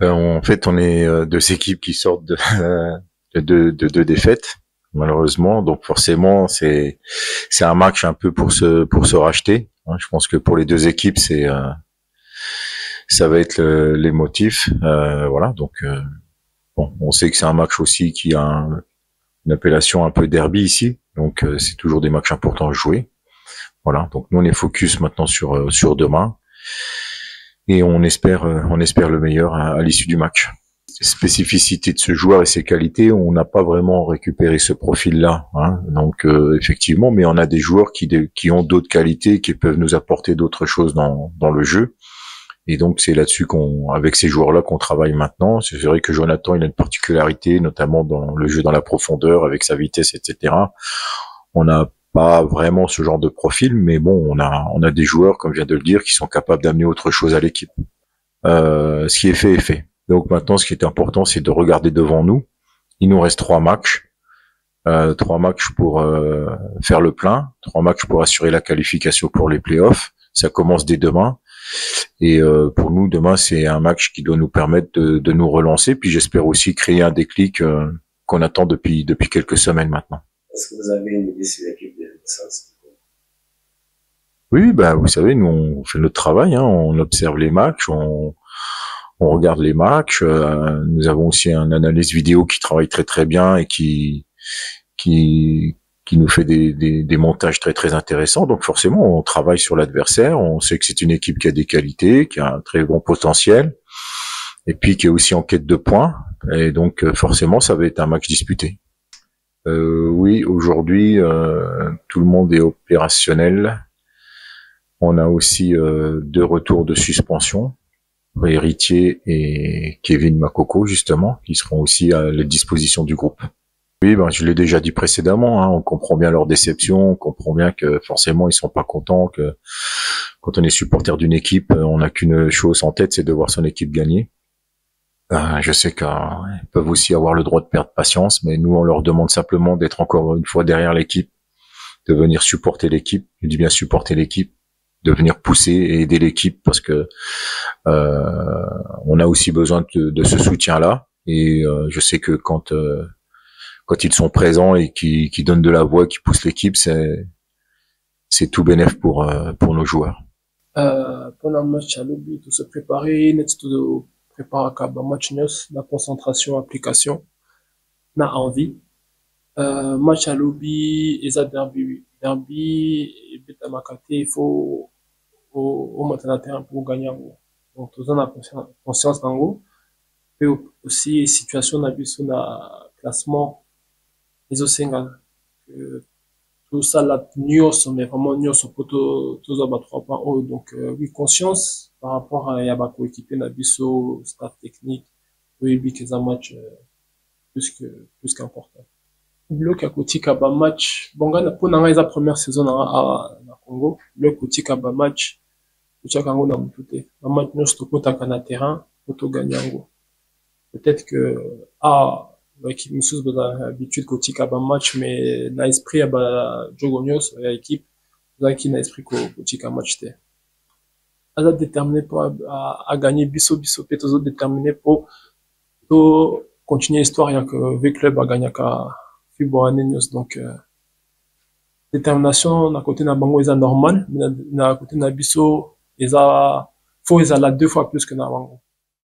En fait, on est deux équipes qui sortent de deux défaites, malheureusement. Donc forcément, c'est un match un peu pour se racheter. Je pense que pour les deux équipes, ça va être les motifs. Voilà. Donc bon, on sait que c'est un match aussi qui a une appellation un peu derby ici. Donc c'est toujours des matchs importants à jouer. Voilà. Donc nous, on est focus maintenant sur demain. Et on espère le meilleur à l'issue du match. Spécificité de ce joueur et ses qualités, on n'a pas vraiment récupéré ce profil-là, hein. Donc effectivement, mais on a des joueurs qui ont d'autres qualités, qui peuvent nous apporter d'autres choses dans le jeu. Et donc c'est là-dessus avec ces joueurs-là qu'on travaille maintenant. C'est vrai que Jonathan, il a une particularité, notamment dans le jeu dans la profondeur, avec sa vitesse, etc. On n'a pas vraiment ce genre de profil, mais bon, on a des joueurs, comme je viens de le dire, qui sont capables d'amener autre chose à l'équipe. Ce qui est fait est fait. Donc maintenant, ce qui est important, c'est de regarder devant nous. Il nous reste 3 matchs pour faire le plein, 3 matchs pour assurer la qualification pour les playoffs. Ça commence dès demain. Et pour nous, demain, c'est un match qui doit nous permettre de nous relancer. Puis j'espère aussi créer un déclic qu'on attend depuis quelques semaines maintenant. Est-ce que vous avez une idée sur l'équipe de Saint-Cyr? Oui, bah vous savez, nous on fait notre travail, hein, on observe les matchs, on regarde les matchs. Nous avons aussi un analyste vidéo qui travaille très très bien et qui nous fait des montages très très intéressants. Donc forcément, on travaille sur l'adversaire. On sait que c'est une équipe qui a des qualités, qui a un très bon potentiel, et puis qui est aussi en quête de points. Et donc forcément, ça va être un match disputé. Oui, aujourd'hui, tout le monde est opérationnel. On a aussi 2 retours de suspension, Héritier et Kevin Makoko, justement, qui seront aussi à la disposition du groupe. Oui, ben, je l'ai déjà dit précédemment, hein, on comprend bien leur déception, on comprend bien que forcément ils sont pas contents, que quand on est supporter d'une équipe, on n'a qu'une chose en tête, c'est de voir son équipe gagner. Je sais qu'ils peuvent aussi avoir le droit de perdre patience, mais nous on leur demande simplement d'être encore une fois derrière l'équipe, de venir supporter l'équipe, je dis bien supporter l'équipe, de venir pousser et aider l'équipe parce que on a aussi besoin de ce soutien-là. Et je sais que quand ils sont présents et qui donnent de la voix, qui poussent l'équipe, c'est tout bénef pour nos joueurs. Pendant le match à lobby, tout se préparer, net tout préparer à match news, la concentration, application, na envie. Match à lobby, et ça derby, et bêta makate, il faut au maintenant terrain pour gagner en gros. Donc tout ça, on a conscience en gros. Et aussi situation d'abus sur le classement les Osenga. Tout ça là news mais vraiment news pour tous 3 points haut. Donc oui, conscience par rapport à Yabako équipé Nabiso staff technique oui big un match plus qu'important. Bloc à côté kaba match bonga pour nanga la première saison à Congo bloc côté kaba match kucha kango na mutute un match news to kota kana terrain pour to gagner en gros. Peut-être que l'équipe Moussous a l'habitude côté kaba match mais na esprit à Jogonios l'équipe qui n'a esprit côté kaba match te a déterminé pour à gagner biso peut aux déterminé pour continuer l'histoire il y a que le club a gagné à Fiboanenios donc détermination na côté na bango est normal mais na côté na biso ils a faut ils a là 2 fois plus que na bango.